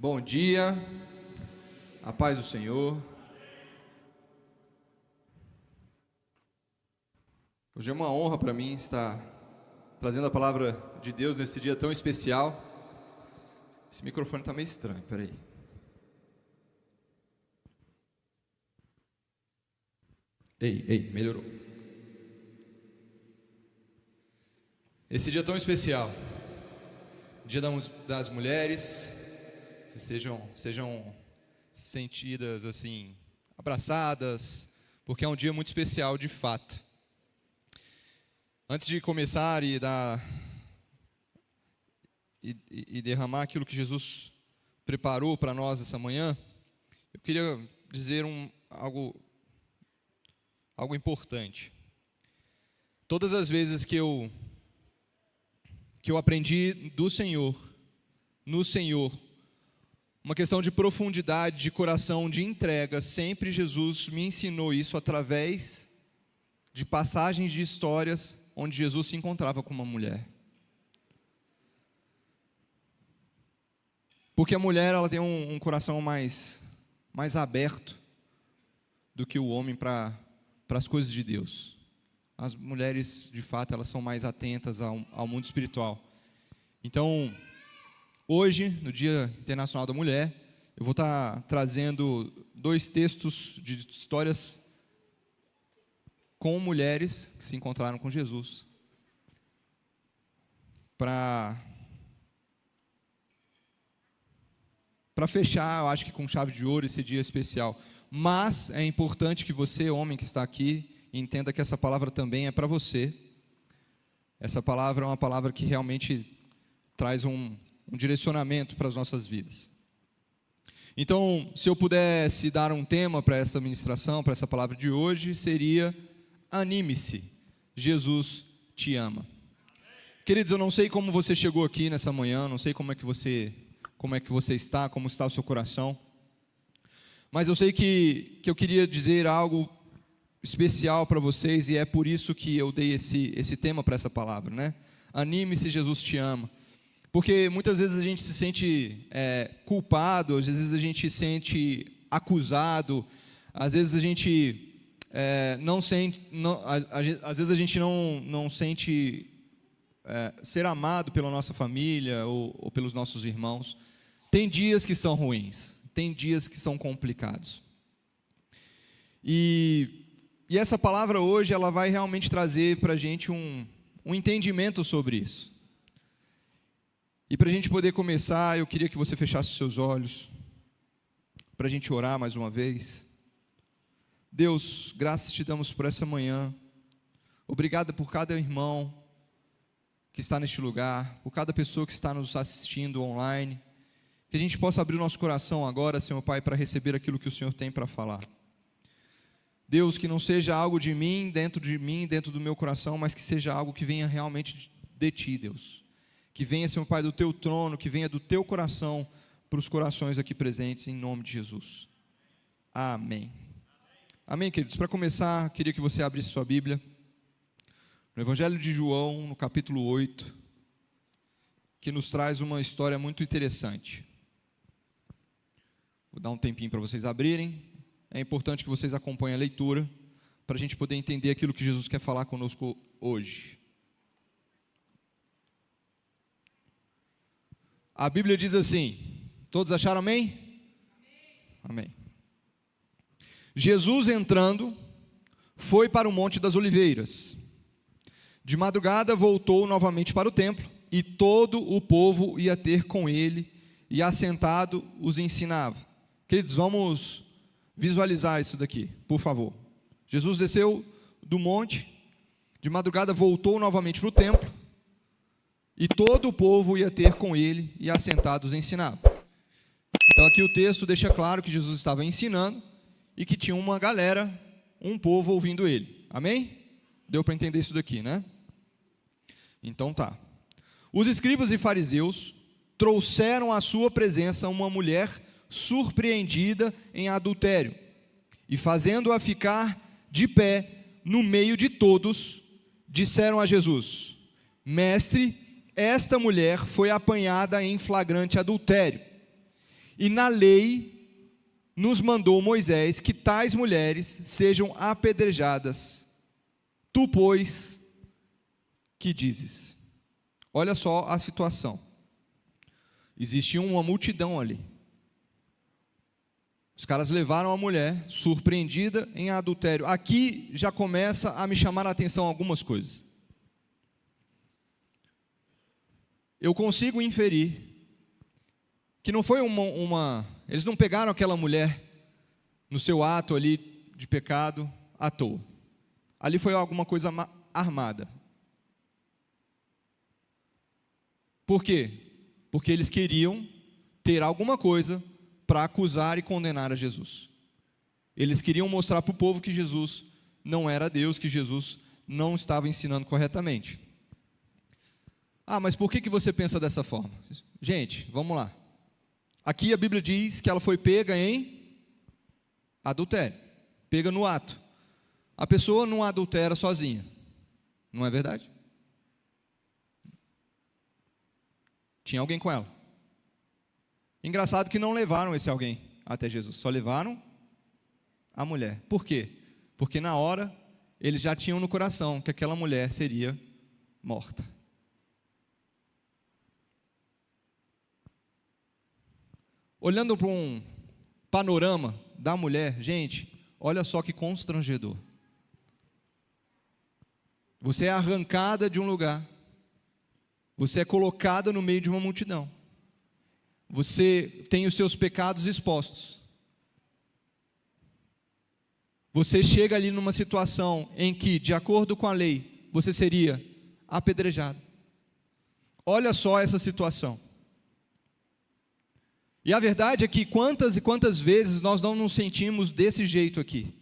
Bom dia, a paz do Senhor. Hoje é uma honra para mim estar trazendo a palavra de Deus nesse dia tão especial. Esse microfone está meio estranho, peraí. Ei, melhorou. Esse dia tão especial, Dia das Mulheres, que sejam sentidas assim, abraçadas, porque é um dia muito especial de fato. Antes de começar e derramar aquilo que Jesus preparou para nós essa manhã, eu queria dizer algo importante. Todas as vezes que eu aprendi do Senhor, no Senhor, uma questão de profundidade, de coração, de entrega, sempre Jesus me ensinou isso através de passagens de histórias onde Jesus se encontrava com uma mulher. Porque a mulher, ela tem um coração mais aberto do que o homem para as coisas de Deus. As mulheres, de fato, elas são mais atentas ao mundo espiritual. Então, hoje, no Dia Internacional da Mulher, eu vou estar trazendo 2 textos de histórias com mulheres que se encontraram com Jesus, para fechar, eu acho que com chave de ouro, esse dia especial. Mas é importante que você, homem que está aqui, entenda que essa palavra também é para você. Essa palavra é uma palavra que realmente traz um direcionamento para as nossas vidas. Então, se eu pudesse dar um tema para essa ministração, para essa palavra de hoje, seria: anime-se, Jesus te ama. Queridos, eu não sei como você chegou aqui nessa manhã, não sei como é que você está, como está o seu coração, mas eu sei que eu queria dizer algo especial para vocês, e é por isso que eu dei esse tema para essa palavra, né? Anime-se, Jesus te ama. Porque muitas vezes a gente se sente culpado, às vezes a gente se sente acusado, às vezes a gente não sente ser amado pela nossa família ou pelos nossos irmãos. Tem dias que são ruins, tem dias que são complicados. E essa palavra hoje, ela vai realmente trazer para a gente um entendimento sobre isso. E para a gente poder começar, eu queria que você fechasse os seus olhos, para a gente orar mais uma vez. Deus, graças te damos por essa manhã. Obrigado por cada irmão que está neste lugar, por cada pessoa que está nos assistindo online. Que a gente possa abrir o nosso coração agora, Senhor Pai, para receber aquilo que o Senhor tem para falar. Deus, que não seja algo de mim, dentro do meu coração, mas que seja algo que venha realmente de Ti, Deus. Que venha, Senhor Pai, do Teu trono, que venha do Teu coração para os corações aqui presentes, em nome de Jesus. Amém. Amém, queridos. Para começar, queria que você abrisse sua Bíblia no Evangelho de João, no capítulo 8, que nos traz uma história muito interessante. Vou dar um tempinho para vocês abrirem. É importante que vocês acompanhem a leitura, para a gente poder entender aquilo que Jesus quer falar conosco hoje. A Bíblia diz assim, todos acharam amém? Amém. Jesus, entrando, foi para o Monte das Oliveiras. De madrugada voltou novamente para o templo, e todo o povo ia ter com ele, e assentado os ensinava. Queridos, vamos visualizar isso daqui, por favor. Jesus desceu do monte, de madrugada voltou novamente para o templo, e todo o povo ia ter com ele, e assentados ensinava. Então aqui o texto deixa claro que Jesus estava ensinando, e que tinha uma galera, um povo ouvindo ele. Amém? Deu para entender isso daqui, né? Então tá. Os escribas e fariseus trouxeram à sua presença uma mulher surpreendida em adultério, e fazendo-a ficar de pé no meio de todos, disseram a Jesus: Mestre, esta mulher foi apanhada em flagrante adultério. E na lei nos mandou Moisés que tais mulheres sejam apedrejadas. Tu, pois, que dizes? Olha só a situação. Existia uma multidão ali. Os caras levaram a mulher surpreendida em adultério. Aqui já começa a me chamar a atenção algumas coisas. Eu consigo inferir que não foi eles não pegaram aquela mulher no seu ato ali de pecado à toa. Ali foi alguma coisa armada. Por quê? Porque eles queriam ter alguma coisa para acusar e condenar a Jesus. Eles queriam mostrar para o povo que Jesus não era Deus, que Jesus não estava ensinando corretamente. Ah, mas por que você pensa dessa forma? Gente, vamos lá. Aqui a Bíblia diz que ela foi pega em adultério, pega no ato. A pessoa não adultera sozinha, não é verdade? Tinha alguém com ela. Engraçado que não levaram esse alguém até Jesus, só levaram a mulher. Por quê? Porque na hora eles já tinham no coração que aquela mulher seria morta. Olhando para um panorama da mulher, gente, olha só que constrangedor. Você é arrancada de um lugar, você é colocada no meio de uma multidão, você tem os seus pecados expostos, você chega ali numa situação em que, de acordo com a lei, você seria apedrejado. Olha só essa situação. E a verdade é que quantas e quantas vezes nós não nos sentimos desse jeito aqui,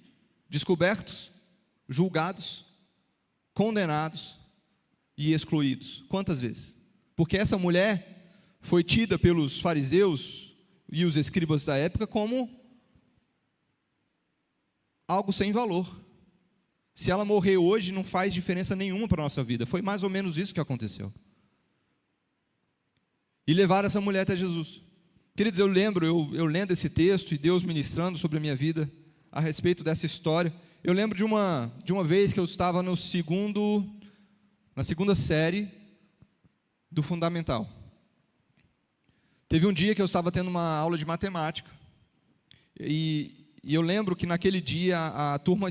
descobertos, julgados, condenados e excluídos. Quantas vezes? Porque essa mulher foi tida pelos fariseus e os escribas da época como algo sem valor. Se ela morrer hoje, não faz diferença nenhuma para a nossa vida. Foi mais ou menos isso que aconteceu. E levaram essa mulher até Jesus. Queridos, eu lendo esse texto e Deus ministrando sobre a minha vida a respeito dessa história. Eu lembro de uma vez que eu estava na segunda série do Fundamental. Teve um dia que eu estava tendo uma aula de matemática. E eu lembro que naquele dia a turma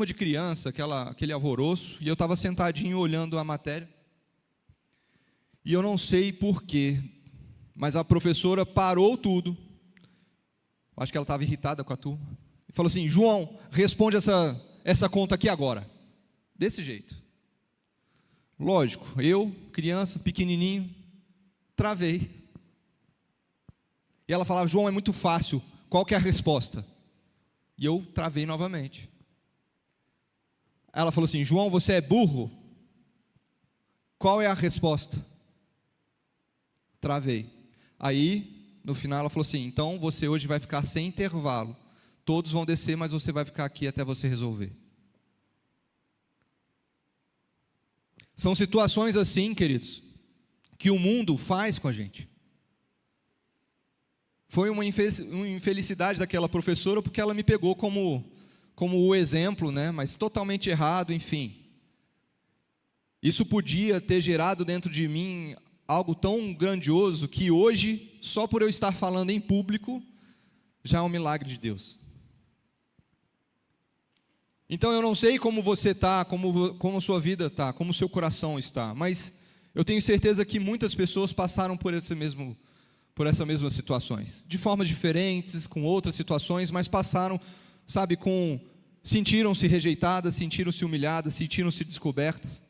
de criança, aquele alvoroço, e eu estava sentadinho olhando a matéria. E eu não sei porquê, mas a professora parou tudo. Acho que ela estava irritada com a turma. E falou assim: João, responde essa conta aqui agora. Desse jeito. Lógico, eu, criança, pequenininho, travei. E ela falava: João, é muito fácil, qual que é a resposta? E eu travei novamente. Ela falou assim: João, você é burro? Qual é a resposta? Travei. Aí, no final, ela falou assim: então você hoje vai ficar sem intervalo. Todos vão descer, mas você vai ficar aqui até você resolver. São situações assim, queridos, que o mundo faz com a gente. Foi uma infelicidade daquela professora, porque ela me pegou como o exemplo, né? Mas totalmente errado, enfim. Isso podia ter gerado dentro de mim algo tão grandioso que hoje, só por eu estar falando em público, já é um milagre de Deus. Então eu não sei como você está, como a sua vida está, como o seu coração está, mas eu tenho certeza que muitas pessoas passaram por essas mesmas situações, de formas diferentes, com outras situações, mas passaram, sabe, sentiram-se rejeitadas, sentiram-se humilhadas, sentiram-se descobertas.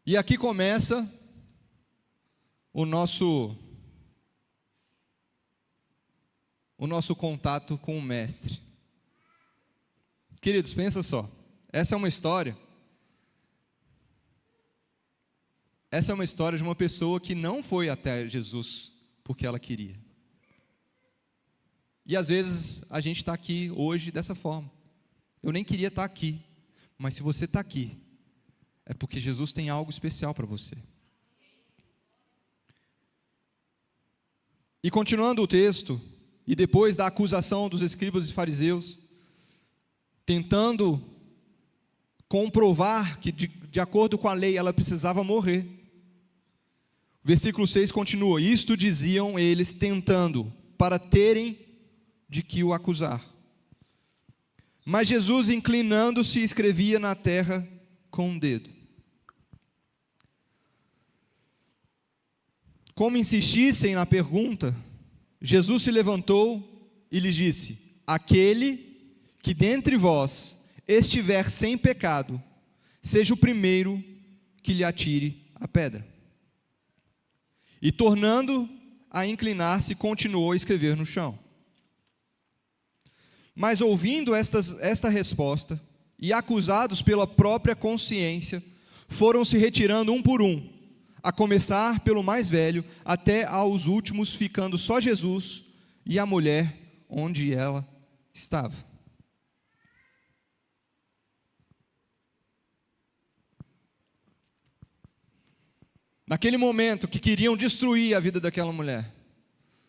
E aqui começa o nosso contato com o Mestre. Queridos, pensa só, essa é uma história de uma pessoa que não foi até Jesus porque ela queria. E às vezes a gente está aqui hoje dessa forma. Eu nem queria estar aqui, mas se você está aqui, é porque Jesus tem algo especial para você. E continuando o texto, e depois da acusação dos escribas e fariseus, tentando comprovar que de acordo com a lei ela precisava morrer. Versículo 6 continua: isto diziam eles tentando, para terem de que o acusar. Mas Jesus, inclinando-se, escrevia na terra com um dedo. Como insistissem na pergunta, Jesus se levantou e lhes disse: aquele que dentre vós estiver sem pecado, seja o primeiro que lhe atire a pedra. E tornando a inclinar-se, continuou a escrever no chão. Mas ouvindo esta resposta, e acusados pela própria consciência, foram se retirando um por um, a começar pelo mais velho, até aos últimos, ficando só Jesus e a mulher onde ela estava. Naquele momento que queriam destruir a vida daquela mulher,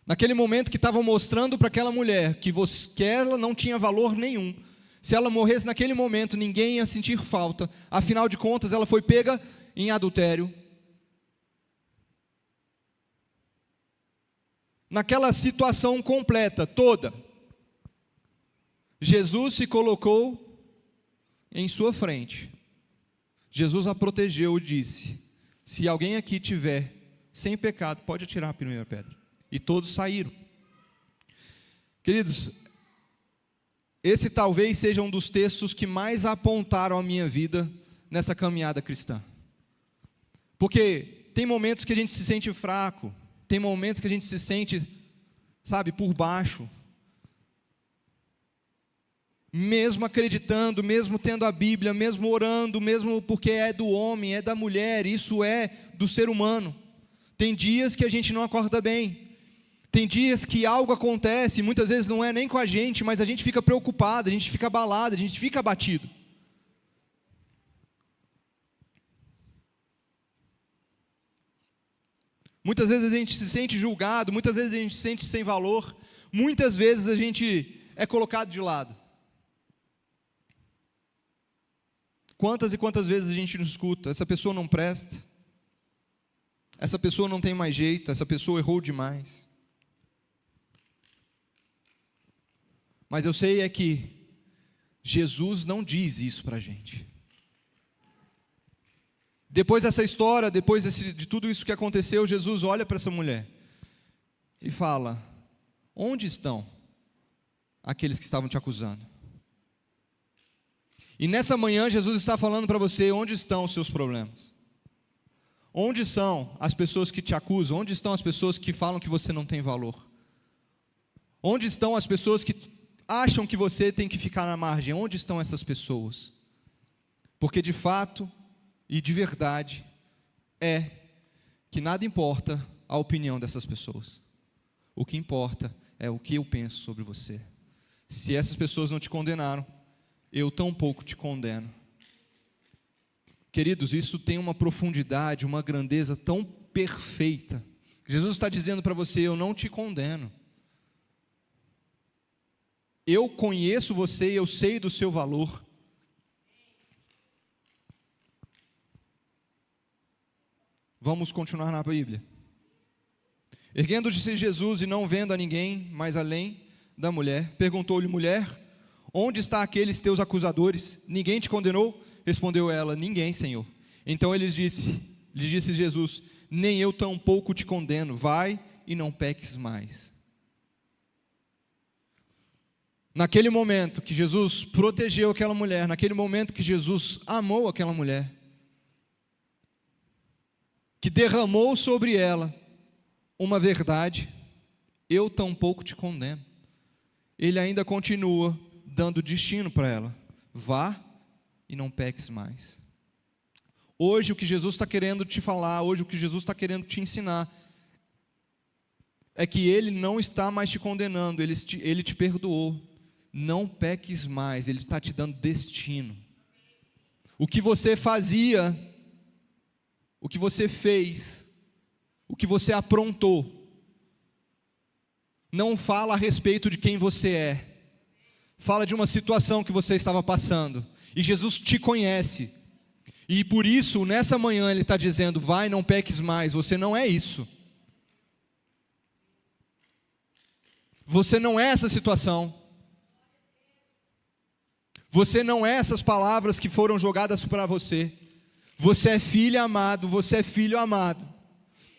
naquele momento que estavam mostrando para aquela mulher que ela não tinha valor nenhum, se ela morresse naquele momento, ninguém ia sentir falta, afinal de contas ela foi pega em adultério. Naquela situação completa, toda, Jesus se colocou em sua frente. Jesus a protegeu e disse: se alguém aqui tiver sem pecado, pode atirar a primeira pedra. E todos saíram. Queridos, esse talvez seja um dos textos que mais apontaram a minha vida nessa caminhada cristã. Porque tem momentos que a gente se sente fraco, tem momentos que a gente se sente, por baixo. Mesmo acreditando, mesmo tendo a Bíblia, mesmo orando, mesmo porque é do homem, é da mulher, isso é do ser humano. Tem dias que a gente não acorda bem. Tem dias que algo acontece, muitas vezes não é nem com a gente, mas a gente fica preocupado, a gente fica abalado, a gente fica abatido. Muitas vezes a gente se sente julgado, muitas vezes a gente se sente sem valor, muitas vezes a gente é colocado de lado. Quantas e quantas vezes a gente não escuta: essa pessoa não presta, essa pessoa não tem mais jeito, essa pessoa errou demais. Mas eu sei é que Jesus não diz isso para a gente. Depois dessa história, depois de tudo isso que aconteceu, Jesus olha para essa mulher e fala: onde estão aqueles que estavam te acusando? E nessa manhã Jesus está falando para você: onde estão os seus problemas? Onde são as pessoas que te acusam? Onde estão as pessoas que falam que você não tem valor? Onde estão as pessoas que acham que você tem que ficar na margem? Onde estão essas pessoas? Porque de fato e de verdade é que nada importa a opinião dessas pessoas. O que importa é o que eu penso sobre você. Se essas pessoas não te condenaram, eu tampouco te condeno. Queridos, isso tem uma profundidade, uma grandeza tão perfeita. Jesus está dizendo para você: eu não te condeno. Eu conheço você, eu sei do seu valor. Vamos continuar na Bíblia. Erguendo-se Jesus e não vendo a ninguém mais além da mulher, perguntou-lhe: mulher, onde estão aqueles teus acusadores? Ninguém te condenou? Respondeu ela: ninguém, Senhor. Então lhe disse Jesus: nem eu tampouco te condeno, vai e não peques mais. Naquele momento que Jesus protegeu aquela mulher, naquele momento que Jesus amou aquela mulher, que derramou sobre ela uma verdade: eu tampouco te condeno. Ele ainda continua dando destino para ela: vá e não peques mais. Hoje o que Jesus está querendo te falar, hoje o que Jesus está querendo te ensinar, é que Ele não está mais te condenando, Ele te perdoou. Não peques mais, Ele está te dando destino. O que você fazia, o que você fez, o que você aprontou, não fala a respeito de quem você é. Fala de uma situação que você estava passando. E Jesus te conhece. E por isso, nessa manhã, Ele está dizendo: vai, não peques mais. Você não é isso. Você não é essa situação. Você não é essas palavras que foram jogadas para você. Você é filho amado, você é filho amado.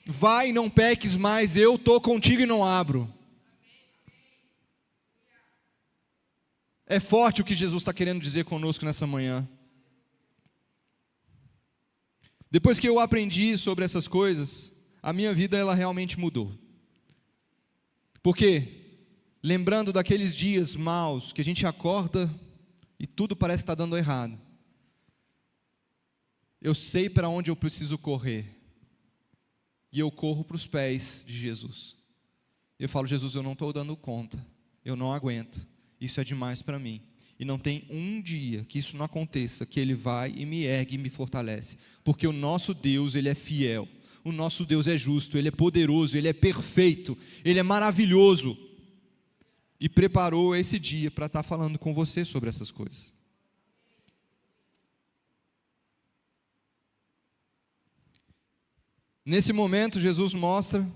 Vai, não peques mais, eu estou contigo e não abro. É forte o que Jesus está querendo dizer conosco nessa manhã. Depois que eu aprendi sobre essas coisas, a minha vida ela realmente mudou. Porque, lembrando daqueles dias maus, que a gente acorda e tudo parece estar dando errado, eu sei para onde eu preciso correr. E eu corro para os pés de Jesus. Eu falo: Jesus, eu não estou dando conta. Eu não aguento. Isso é demais para mim. E não tem um dia que isso não aconteça, que Ele vai e me ergue e me fortalece. Porque o nosso Deus, Ele é fiel. O nosso Deus é justo, Ele é poderoso, Ele é perfeito, Ele é maravilhoso. E preparou esse dia para estar falando com você sobre essas coisas. Nesse momento, Jesus mostra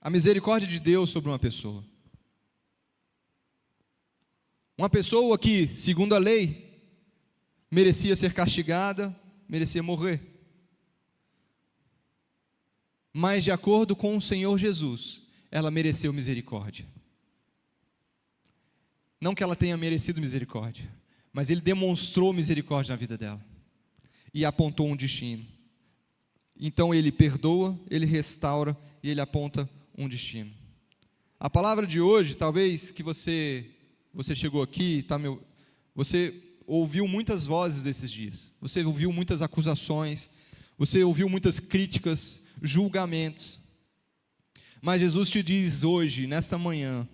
a misericórdia de Deus sobre uma pessoa. Uma pessoa que, segundo a lei, merecia ser castigada, merecia morrer. Mas, de acordo com o Senhor Jesus, ela mereceu misericórdia. Não que ela tenha merecido misericórdia, mas Ele demonstrou misericórdia na vida dela e apontou um destino. Então Ele perdoa, Ele restaura e Ele aponta um destino. A palavra de hoje, talvez que você chegou aqui, você ouviu muitas vozes desses dias, você ouviu muitas acusações, você ouviu muitas críticas, julgamentos. Mas Jesus te diz hoje, nesta manhã: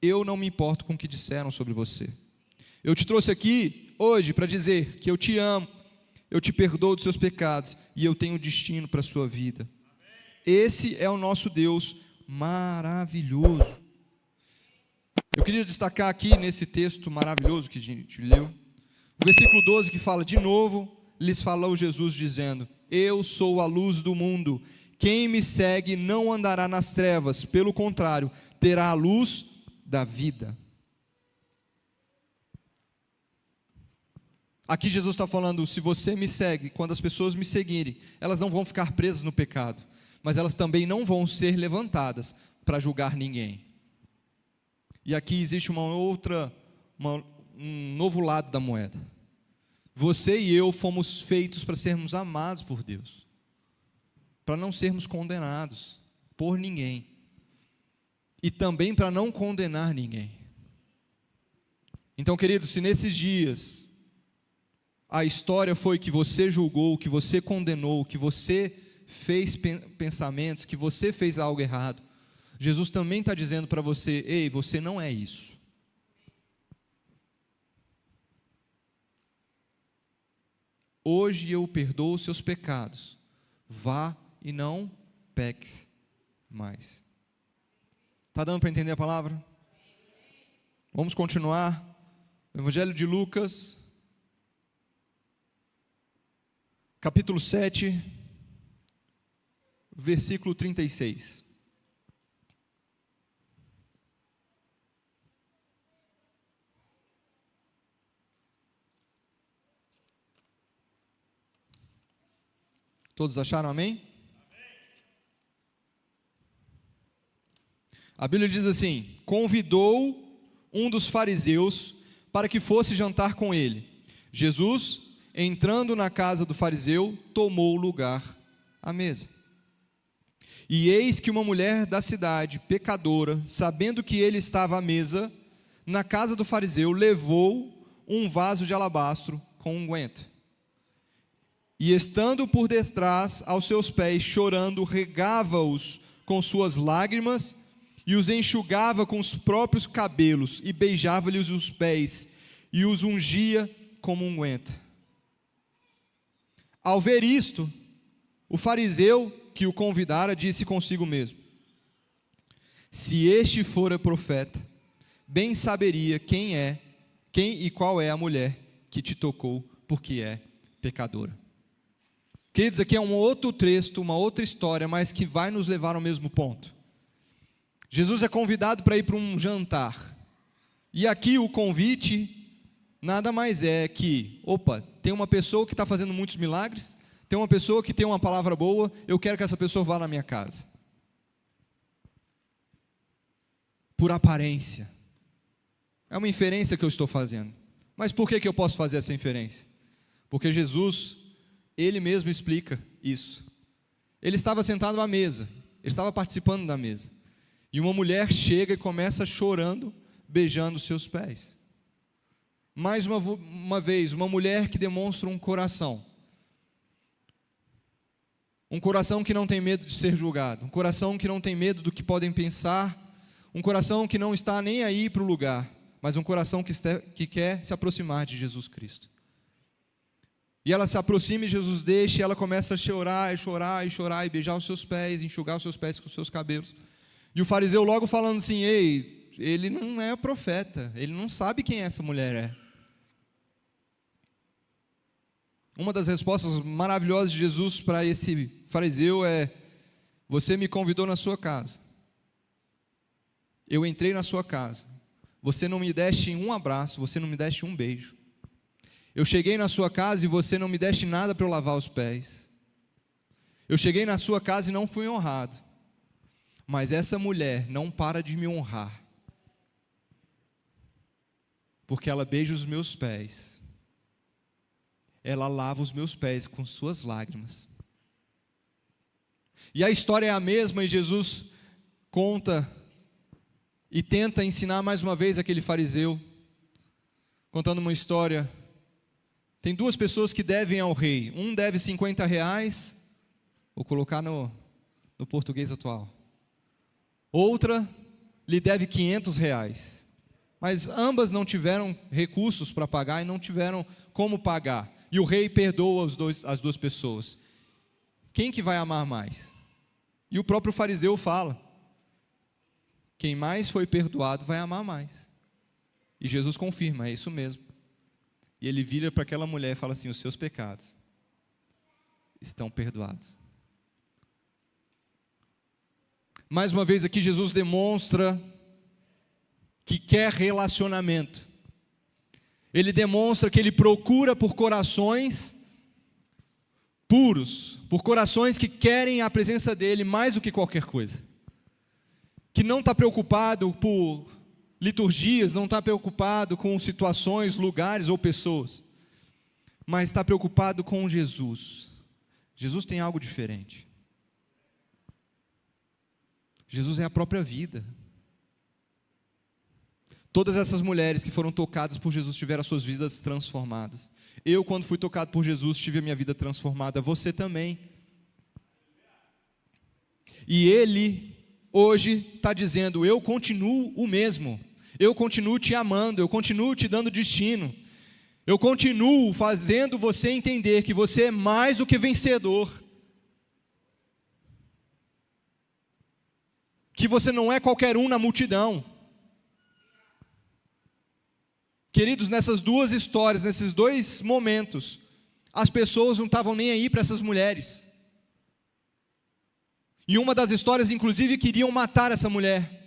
eu não me importo com o que disseram sobre você. Eu te trouxe aqui hoje para dizer que eu te amo, eu te perdoo dos seus pecados e eu tenho destino para a sua vida. Esse é o nosso Deus maravilhoso. Eu queria destacar aqui nesse texto maravilhoso que a gente leu, o versículo 12, que fala: de novo lhes falou Jesus dizendo: eu sou a luz do mundo, quem me segue não andará nas trevas, pelo contrário, terá a luz da vida. Aqui Jesus está falando: se você me segue, quando as pessoas me seguirem, elas não vão ficar presas no pecado, mas elas também não vão ser levantadas para julgar ninguém. E aqui existe um novo lado da moeda. Você e eu fomos feitos para sermos amados por Deus, para não sermos condenados por ninguém, e também para não condenar ninguém. Então, queridos, se nesses dias a história foi que você julgou, que você condenou, que você fez pensamentos, que você fez algo errado, Jesus também está dizendo para você: ei, você não é isso. Hoje eu perdoo os seus pecados. Vá e não peques mais. Está dando para entender a palavra? Vamos continuar. Evangelho de Lucas, capítulo 7, versículo 36. Todos acharam amém? A Bíblia diz assim: convidou um dos fariseus para que fosse jantar com ele. Jesus, entrando na casa do fariseu, tomou lugar à mesa. E eis que uma mulher da cidade, pecadora, sabendo que ele estava à mesa na casa do fariseu, levou um vaso de alabastro com unguento. E estando por detrás aos seus pés, chorando, regava-os com suas lágrimas e os enxugava com os próprios cabelos e beijava-lhes os pés e os ungia como unguento. Ao ver isto, o fariseu que o convidara disse consigo mesmo: Se este fora profeta, bem saberia quem e qual é a mulher que te tocou, porque é pecadora. Queridos, aqui é um outro texto, uma outra história, mas que vai nos levar ao mesmo ponto. Jesus é convidado para ir para um jantar. E aqui o convite nada mais é que, tem uma pessoa que está fazendo muitos milagres, tem uma pessoa que tem uma palavra boa, eu quero que essa pessoa vá na minha casa. Por aparência. É uma inferência que eu estou fazendo. Mas por que eu posso fazer essa inferência? Porque Jesus, Ele mesmo explica isso. Ele estava sentado à mesa, ele estava participando da mesa. E uma mulher chega e começa chorando, beijando os seus pés. Mais uma vez, uma mulher que demonstra um coração. Um coração que não tem medo de ser julgado. Um coração que não tem medo do que podem pensar. Um coração que não está nem aí para o lugar. Mas um coração que quer se aproximar de Jesus Cristo. E ela se aproxima e Jesus deixa, e ela começa a chorar, e chorar, e chorar, e beijar os seus pés, enxugar os seus pés com os seus cabelos. E o fariseu logo falando assim: ei, ele não é profeta, ele não sabe quem essa mulher é. Uma das respostas maravilhosas de Jesus para esse fariseu é: você me convidou na sua casa, eu entrei na sua casa, você não me deste um abraço, você não me deste um beijo. Eu cheguei na sua casa e você não me deste nada para eu lavar os pés. Eu cheguei na sua casa e não fui honrado. Mas essa mulher não para de me honrar, porque ela beija os meus pés, ela lava os meus pés com suas lágrimas. E a história é a mesma, e Jesus conta e tenta ensinar mais uma vez aquele fariseu, contando uma história. Tem duas pessoas que devem ao rei. Um deve R$50, vou colocar no português atual. Outra lhe deve R$500. Mas ambas não tiveram recursos para pagar e não tiveram como pagar. E o rei perdoa as duas pessoas. Quem que vai amar mais? E o próprio fariseu fala: quem mais foi perdoado vai amar mais. E Jesus confirma: é isso mesmo. E ele vira para aquela mulher e fala assim: os seus pecados estão perdoados. Mais uma vez aqui Jesus demonstra que quer relacionamento. Ele demonstra que ele procura por corações puros, por corações que querem a presença dele mais do que qualquer coisa. Que não está preocupado por liturgias, não está preocupado com situações, lugares ou pessoas, mas está preocupado com Jesus. Jesus tem algo diferente. Jesus é a própria vida. Todas essas mulheres que foram tocadas por Jesus tiveram as suas vidas transformadas. Eu, quando fui tocado por Jesus, tive a minha vida transformada. Você também. E Ele hoje está dizendo: eu continuo o mesmo. Eu continuo te amando, eu continuo te dando destino. Eu continuo fazendo você entender que você é mais do que vencedor. Que você não é qualquer um na multidão. Queridos, nessas duas histórias, nesses dois momentos, as pessoas não estavam nem aí para essas mulheres. E uma das histórias, inclusive, queriam matar essa mulher.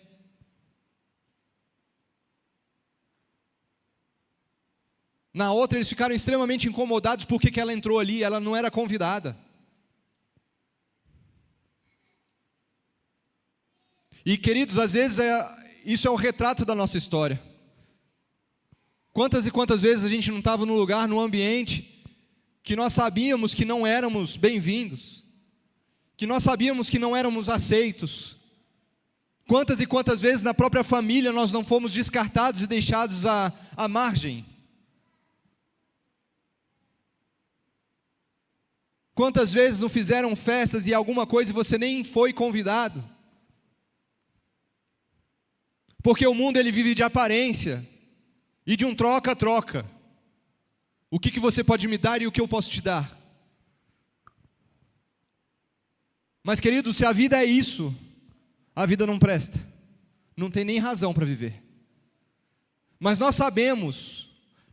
Na outra, eles ficaram extremamente incomodados porque ela entrou ali, ela não era convidada. E, queridos, às vezes isso é o retrato da nossa história. Quantas e quantas vezes a gente não estava no lugar, no ambiente, que nós sabíamos que não éramos bem-vindos, que nós sabíamos que não éramos aceitos. Quantas e quantas vezes na própria família nós não fomos descartados e deixados à margem. Quantas vezes não fizeram festas e alguma coisa e você nem foi convidado? Porque o mundo ele vive de aparência e de um troca-troca. O que você pode me dar e o que eu posso te dar? Mas, querido, se a vida é isso, a vida não presta. não tem nem razão para viver. Mas nós sabemos,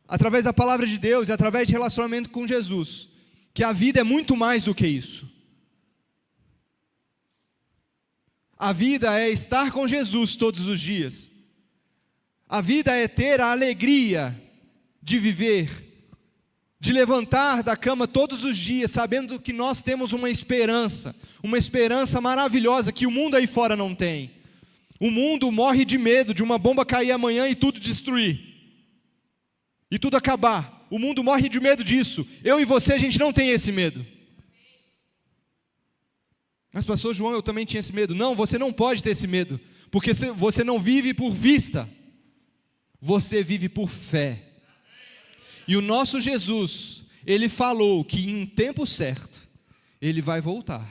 através da palavra de Deus e através de relacionamento com Jesus, que a vida é muito mais do que isso. A vida é estar com Jesus todos os dias. A vida é ter a alegria de viver, de levantar da cama todos os dias, sabendo que nós temos uma esperança maravilhosa que o mundo aí fora não tem. O mundo morre de medo de uma bomba cair amanhã e tudo destruir, e tudo acabar. O mundo morre de medo disso. Eu e você, a gente não tem esse medo. Mas pastor João, eu também tinha esse medo. Não, você não pode ter esse medo, porque você não vive por vista, você vive por fé. E o nosso Jesus, Ele falou que em tempo certo, Ele vai voltar.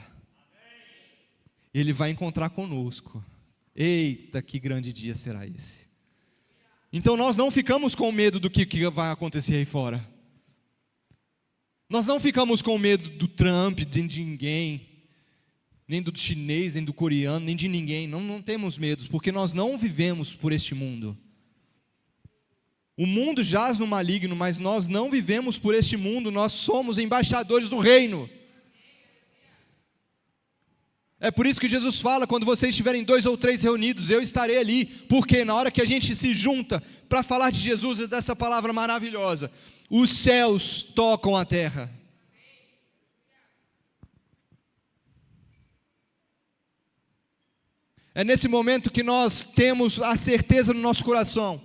Ele vai encontrar conosco. Eita, que grande dia será esse. Então nós não ficamos com medo do que vai acontecer aí fora. Nós não ficamos com medo do Trump, nem de ninguém, nem do chinês, nem do coreano, nem de ninguém. Não temos medos, porque nós não vivemos por este mundo. O mundo jaz no maligno, mas nós não vivemos por este mundo, nós somos embaixadores do reino. É por isso que Jesus fala, quando vocês estiverem 2 ou 3 reunidos, eu estarei ali, porque na hora que a gente se junta para falar de Jesus, dessa palavra maravilhosa, os céus tocam a terra. É nesse momento que nós temos a certeza no nosso coração,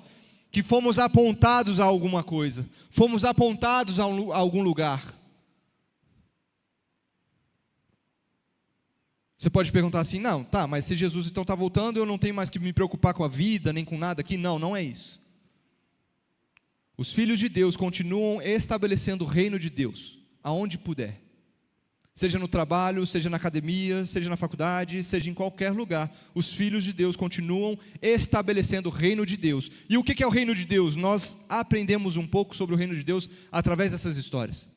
que fomos apontados a alguma coisa, fomos apontados a algum lugar. Você pode perguntar assim, não, tá, mas se Jesus então está voltando, eu não tenho mais que me preocupar com a vida, nem com nada aqui. Não, não é isso. Os filhos de Deus continuam estabelecendo o reino de Deus, aonde puder. Seja no trabalho, seja na academia, seja na faculdade, seja em qualquer lugar. Os filhos de Deus continuam estabelecendo o reino de Deus. E o que é o reino de Deus? Nós aprendemos um pouco sobre o reino de Deus através dessas histórias.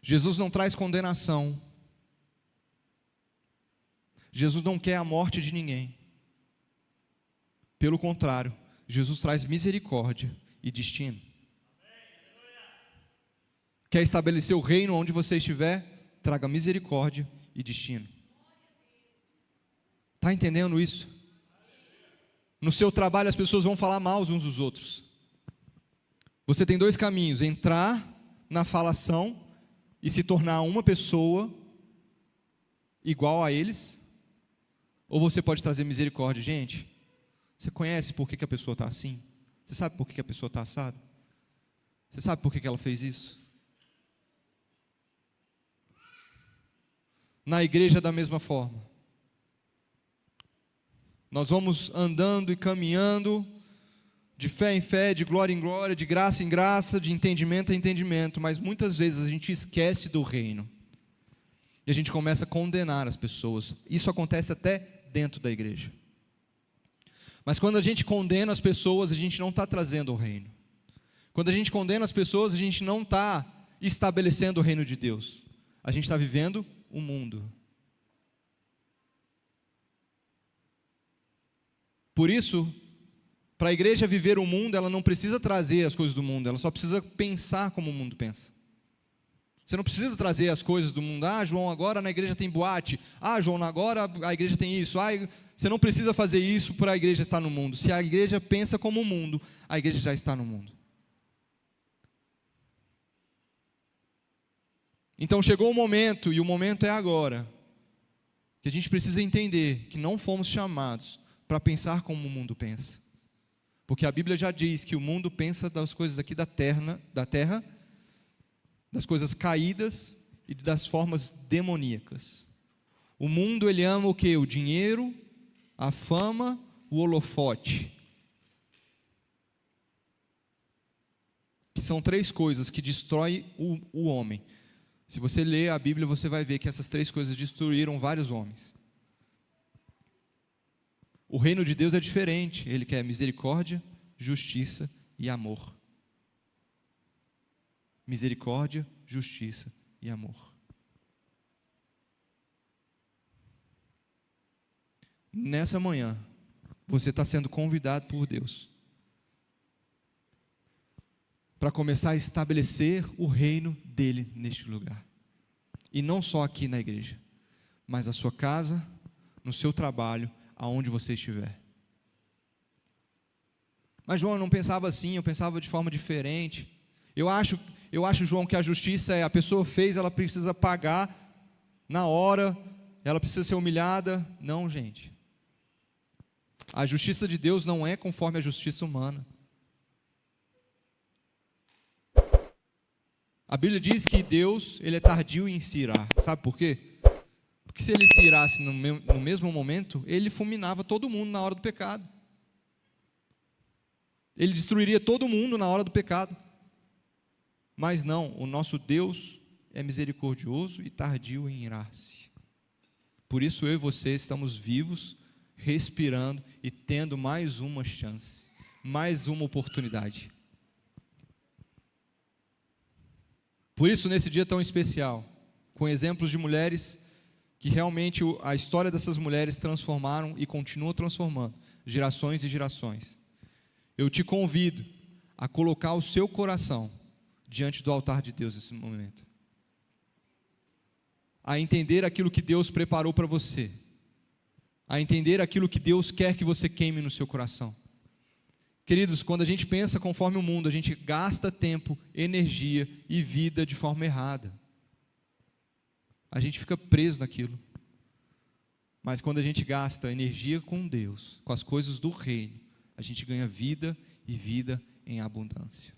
Jesus não traz condenação. Jesus não quer a morte de ninguém. Pelo contrário, Jesus traz misericórdia e destino. Quer estabelecer o reino onde você estiver? Traga misericórdia e destino. Está entendendo isso? No seu trabalho as pessoas vão falar mal uns dos outros. Você tem 2 caminhos: entrar na falação e se tornar uma pessoa igual a eles, ou você pode trazer misericórdia. Gente, você conhece por que a pessoa está assim? Você sabe por que a pessoa está assada? Você sabe por que ela fez isso? Na igreja da mesma forma. Nós vamos andando e caminhando de fé em fé, de glória em glória, de graça em graça, de entendimento em entendimento, mas muitas vezes a gente esquece do reino. E a gente começa a condenar as pessoas. Isso acontece até dentro da igreja. Mas quando a gente condena as pessoas, a gente não está trazendo o reino. Quando a gente condena as pessoas, a gente não está estabelecendo o reino de Deus. A gente está vivendo o mundo. Por isso, para a igreja viver o mundo, ela não precisa trazer as coisas do mundo, ela só precisa pensar como o mundo pensa. Você não precisa trazer as coisas do mundo. Ah, João, agora na igreja tem boate. Ah, João, agora a igreja tem isso. Ah, você não precisa fazer isso para a igreja estar no mundo. Se a igreja pensa como o mundo, a igreja já está no mundo. Então chegou o momento, e o momento é agora, que a gente precisa entender que não fomos chamados para pensar como o mundo pensa. Porque a Bíblia já diz que o mundo pensa das coisas aqui da terra, das coisas caídas e das formas demoníacas. O mundo, ele ama o quê? O dinheiro, a fama, o holofote. Que são 3 coisas que destroem o homem. Se você ler a Bíblia, você vai ver que essas 3 coisas destruíram vários homens. O reino de Deus é diferente. Ele quer misericórdia, justiça e amor. Misericórdia, justiça e amor. nessa manhã, você está sendo convidado por Deus para começar a estabelecer o reino dele neste lugar. E não só aqui na igreja, mas na sua casa, no seu trabalho, aonde você estiver. Mas João, eu não pensava assim, eu pensava de forma diferente. Eu acho, João, que a justiça é: a pessoa fez, ela precisa pagar na hora, ela precisa ser humilhada. Não, gente. A justiça de Deus não é conforme a justiça humana. A Bíblia diz que Deus, ele é tardio em se irar. Sabe por quê? Porque se ele se irasse no mesmo momento, ele fulminava todo mundo na hora do pecado. Ele destruiria todo mundo na hora do pecado. Mas não, o nosso Deus é misericordioso e tardio em irar-se. Por isso eu e você estamos vivos, respirando e tendo mais uma chance, mais uma oportunidade. Por isso, nesse dia tão especial, com exemplos de mulheres que realmente a história dessas mulheres transformaram e continuam transformando gerações e gerações, eu te convido a colocar o seu coração diante do altar de Deus nesse momento, a entender aquilo que Deus preparou para você, a entender aquilo que Deus quer que você queime no seu coração. Queridos, quando a gente pensa conforme o mundo, a gente gasta tempo, energia e vida de forma errada. A gente fica preso naquilo. Mas quando a gente gasta energia com Deus, com as coisas do reino, a gente ganha vida e vida em abundância.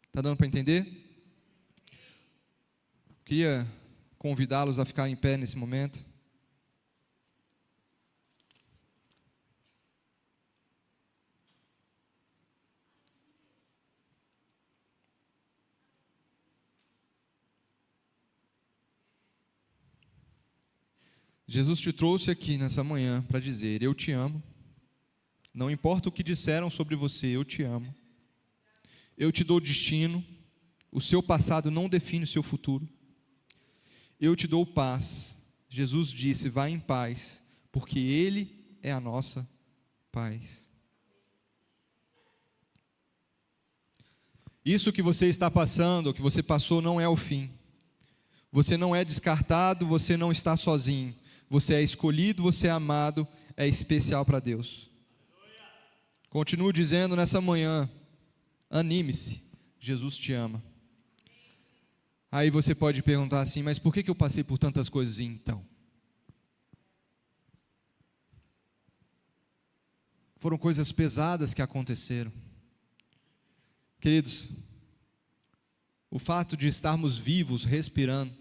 Está dando para entender? Queria convidá-los a ficar em pé nesse momento. Jesus te trouxe aqui nessa manhã para dizer: eu te amo. Não importa o que disseram sobre você, eu te amo. Eu te dou destino. O seu passado não define o seu futuro. Eu te dou paz. Jesus disse: vá em paz, porque Ele é a nossa paz. Isso que você está passando, o que você passou, não é o fim. Você não é descartado, você não está sozinho. Você é escolhido, você é amado, é especial para Deus. Continuo dizendo nessa manhã: anime-se, Jesus te ama. Aí você pode perguntar assim: mas por que eu passei por tantas coisas então? Foram coisas pesadas que aconteceram. Queridos, o fato de estarmos vivos, respirando,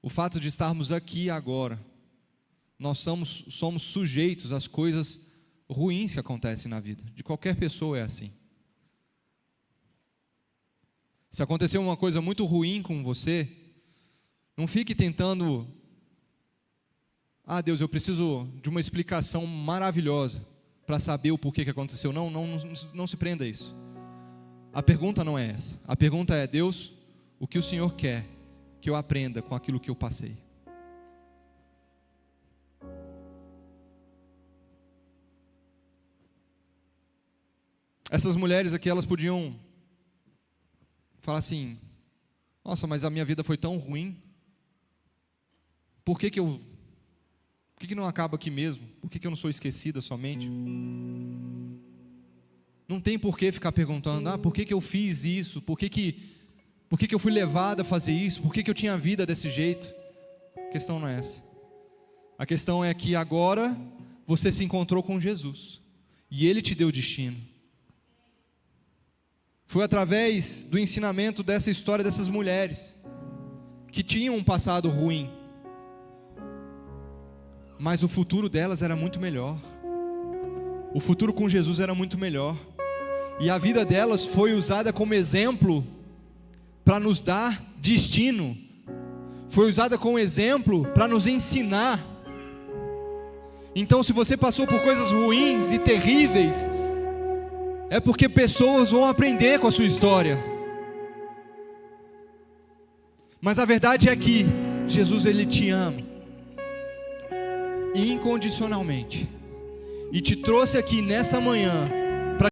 o fato de estarmos aqui agora, nós somos sujeitos às coisas ruins que acontecem na vida. De qualquer pessoa é assim. Se acontecer uma coisa muito ruim com você, não fique tentando: Deus, eu preciso de uma explicação maravilhosa para saber o porquê que aconteceu. Não se prenda a isso. A pergunta não é essa. A pergunta é: Deus, o que o Senhor quer que eu aprenda com aquilo que eu passei? Essas mulheres aqui, elas podiam falar assim: nossa, mas a minha vida foi tão ruim. Por que não acaba aqui mesmo? Por que eu não sou esquecida somente? Não tem por que ficar perguntando: por que eu fiz isso? Por que eu fui levado a fazer isso? Por que eu tinha a vida desse jeito? A questão não é essa. A questão é que agora você se encontrou com Jesus e Ele te deu destino. Foi através do ensinamento dessa história dessas mulheres que tinham um passado ruim, mas o futuro delas era muito melhor. O futuro com Jesus era muito melhor. E a vida delas foi usada como exemplo para nos dar destino. Foi usada como exemplo para nos ensinar. Então, se você passou por coisas ruins e terríveis, é porque pessoas vão aprender com a sua história. Mas a verdade é que Jesus, Ele te ama. incondicionalmente e te trouxe aqui nessa manhã